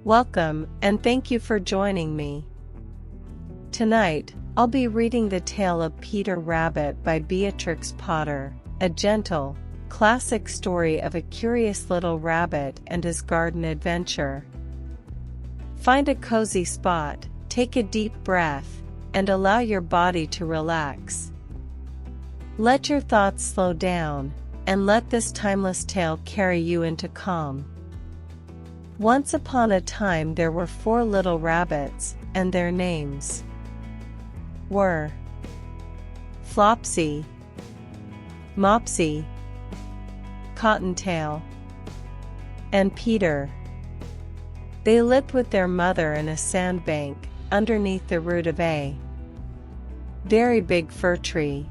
Welcome, and thank you for joining me. Tonight, I'll be reading The Tale of Peter Rabbit by Beatrix Potter, a gentle, classic story of a curious little rabbit and his garden adventure. Find a cozy spot, take a deep breath, and allow your body to relax. Let your thoughts slow down, and let this timeless tale carry you into calm. Once upon a time there were 4 little rabbits, and their names were Flopsy, Mopsy, Cottontail, and Peter. They lived with their mother in a sandbank, underneath the root of a very big fir tree.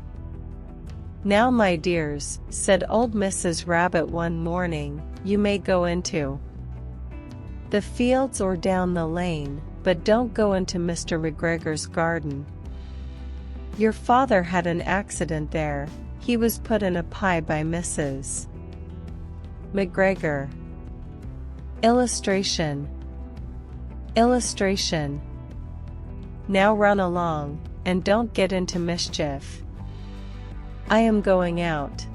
"Now, my dears," said old Mrs. Rabbit one morning, "you may go into the fields or down the lane, but don't go into Mr. McGregor's garden. Your father had an accident there, he was put in a pie by Mrs. McGregor." Illustration. Now run along, and don't get into mischief. I am going out.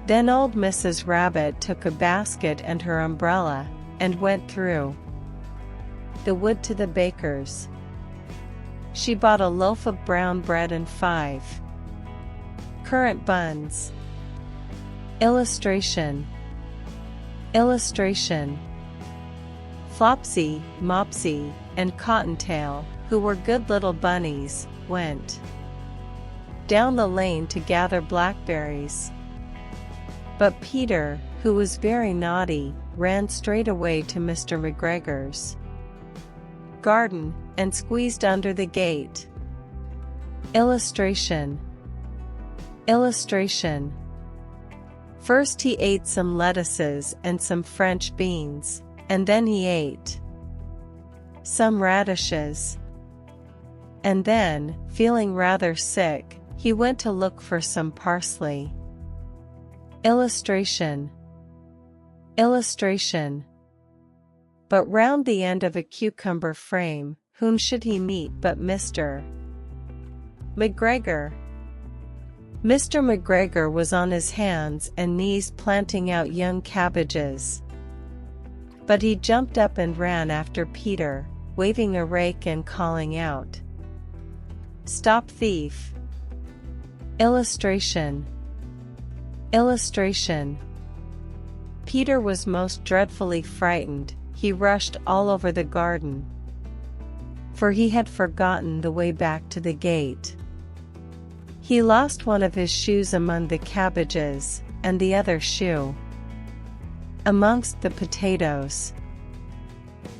Then old Mrs. Rabbit took a basket and her umbrella, and went through the wood to the baker's. She bought a loaf of brown bread and 5 currant buns. Illustration. Flopsy, Mopsy, and Cottontail, who were good little bunnies, went down the lane to gather blackberries. But Peter, who was very naughty, ran straight away to Mr. McGregor's garden, and squeezed under the gate. Illustration. First he ate some lettuces and some French beans, and then he ate some radishes. And then, feeling rather sick, he went to look for some parsley. Illustration. But round the end of a cucumber frame, whom should he meet but Mr. McGregor? Mr. McGregor was on his hands and knees planting out young cabbages. But he jumped up and ran after Peter, waving a rake and calling out, "Stop, thief!" Illustration. Peter was most dreadfully frightened. He rushed all over the garden, for he had forgotten the way back to the gate. He lost one of his shoes among the cabbages, and the other shoe amongst the potatoes.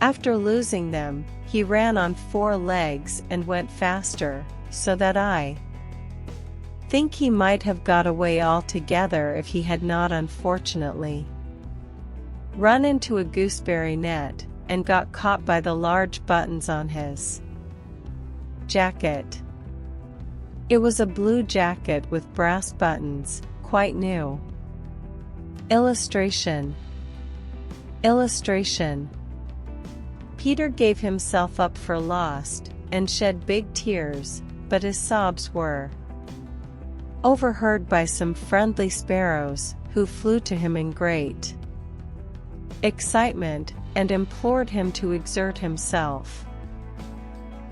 After losing them, he ran on 4 legs and went faster, so that I think he might have got away altogether if he had not unfortunately run into a gooseberry net, and got caught by the large buttons on his jacket. It was a blue jacket with brass buttons, quite new. Illustration. Peter gave himself up for lost, and shed big tears, but his sobs were overheard by some friendly sparrows, who flew to him in great excitement, and implored him to exert himself.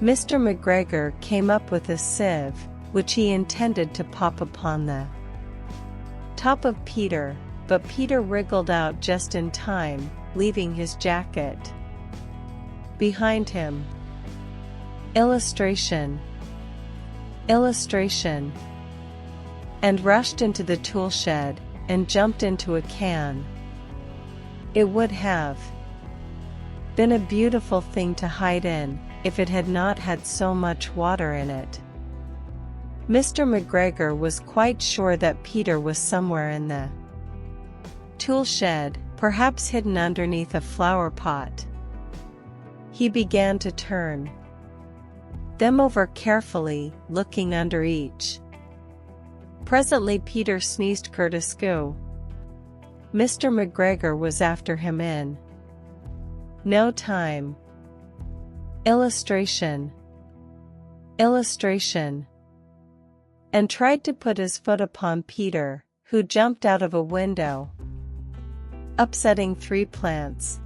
Mr. McGregor came up with a sieve, which he intended to pop upon the top of Peter, but Peter wriggled out just in time, leaving his jacket behind him. Illustration. And rushed into the tool shed, and jumped into a can. It would have been a beautiful thing to hide in, if it had not had so much water in it. Mr. McGregor was quite sure that Peter was somewhere in the tool shed, perhaps hidden underneath a flower pot. He began to turn them over carefully, looking under each. Presently Peter sneezed kertascoo. Mr. McGregor was after him in No time. Illustration. Illustration. And tried to put his foot upon Peter, who jumped out of a window, upsetting 3 plants.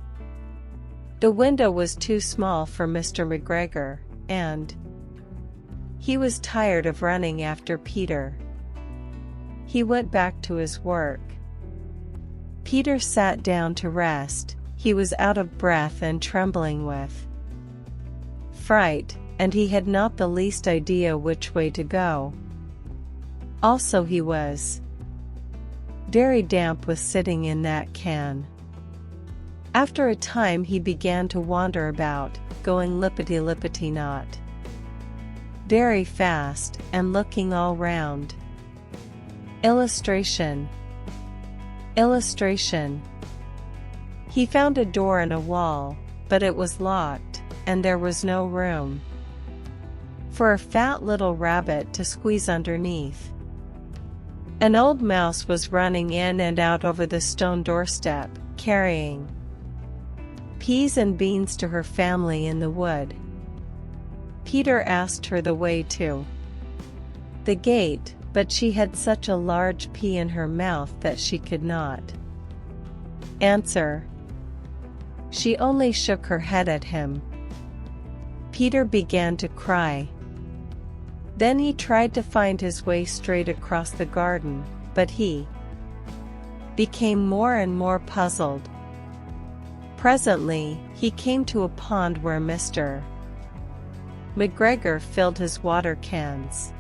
The window was too small for Mr. McGregor, and he was tired of running after Peter. He went back to his work. Peter sat down to rest. He was out of breath and trembling with fright, and he had not the least idea which way to go. Also, he was very damp with sitting in that can. After a time he began to wander about, going lippity-lippity-not very fast, and looking all round. Illustration. Illustration. He found a door in a wall, but it was locked, and there was no room for a fat little rabbit to squeeze underneath. An old mouse was running in and out over the stone doorstep, carrying peas and beans to her family in the wood. Peter asked her the way to the gate, but she had such a large pea in her mouth that she could not answer. She only shook her head at him. Peter began to cry. Then he tried to find his way straight across the garden, but he became more and more puzzled. Presently, he came to a pond where Mr. McGregor filled his water cans.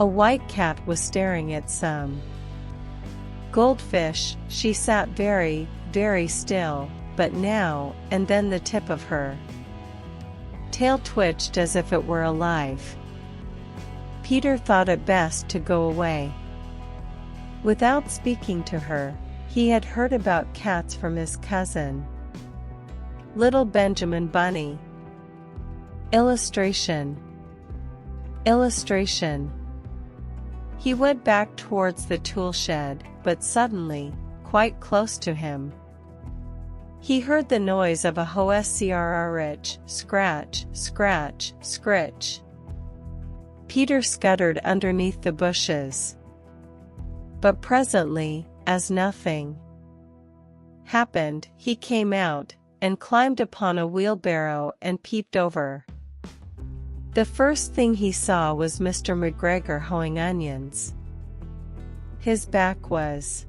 A white cat was staring at some goldfish. She sat very, very still, but now and then the tip of her tail twitched as if it were alive. Peter thought it best to go away. Without speaking to her, he had heard about cats from his cousin, Little Benjamin Bunny. Illustration. Illustration. He went back towards the tool shed, but suddenly, quite close to him, he heard the noise of a ho-scrrch, scratch, scratch, scritch. Peter scuttered underneath the bushes. But presently, as nothing happened, he came out, and climbed upon a wheelbarrow and peeped over. The first thing he saw was Mr. McGregor hoeing onions. His back was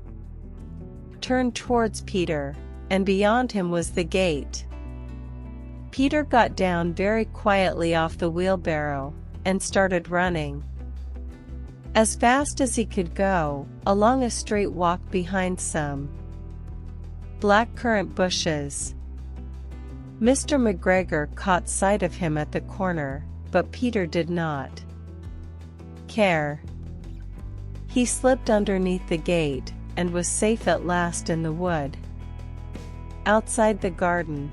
turned towards Peter, and beyond him was the gate. Peter got down very quietly off the wheelbarrow, and started running as fast as he could go, along a straight walk behind some blackcurrant bushes. Mr. McGregor caught sight of him at the corner, but Peter did not care. He slipped underneath the gate, and was safe at last in the wood, outside the garden.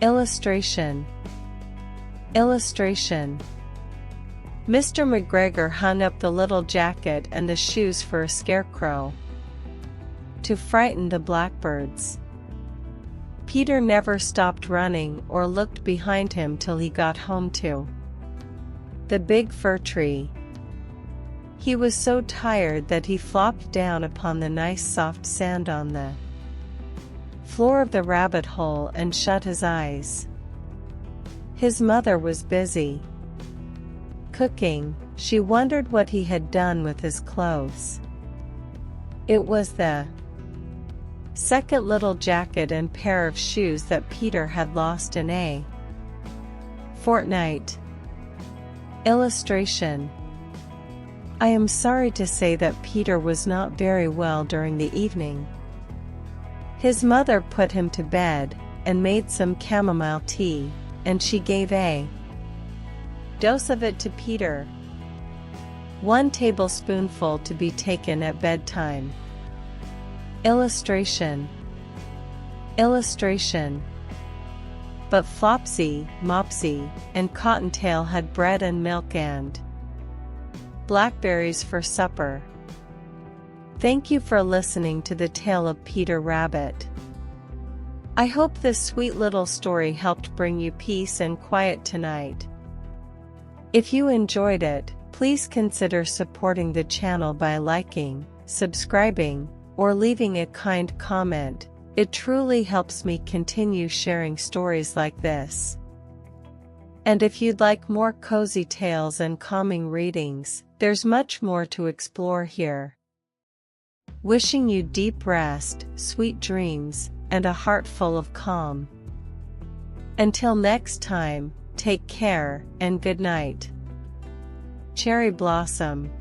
Illustration. Illustration. Mr. McGregor hung up the little jacket and the shoes for a scarecrow to frighten the blackbirds. Peter never stopped running or looked behind him till he got home to the big fir tree. He was so tired that he flopped down upon the nice soft sand on the floor of the rabbit hole and shut his eyes. His mother was busy cooking. She wondered what he had done with his clothes. It was the second little jacket and pair of shoes that Peter had lost in a fortnight. Illustration. I am sorry to say that Peter was not very well during the evening. His mother put him to bed, and made some chamomile tea, and she gave a dose of it to Peter. 1 tablespoonful to be taken at bedtime. Illustration. Illustration. But Flopsy, Mopsy, and Cottontail had bread and milk and blackberries for supper. Thank you for listening to the tale of Peter Rabbit. I hope this sweet little story helped bring you peace and quiet tonight. If you enjoyed it, please consider supporting the channel by liking, subscribing, or leaving a kind comment. It truly helps me continue sharing stories like this. And if you'd like more cozy tales and calming readings, there's much more to explore here. Wishing you deep rest, sweet dreams, and a heart full of calm. Until next time, take care and good night. Cherry Blossom.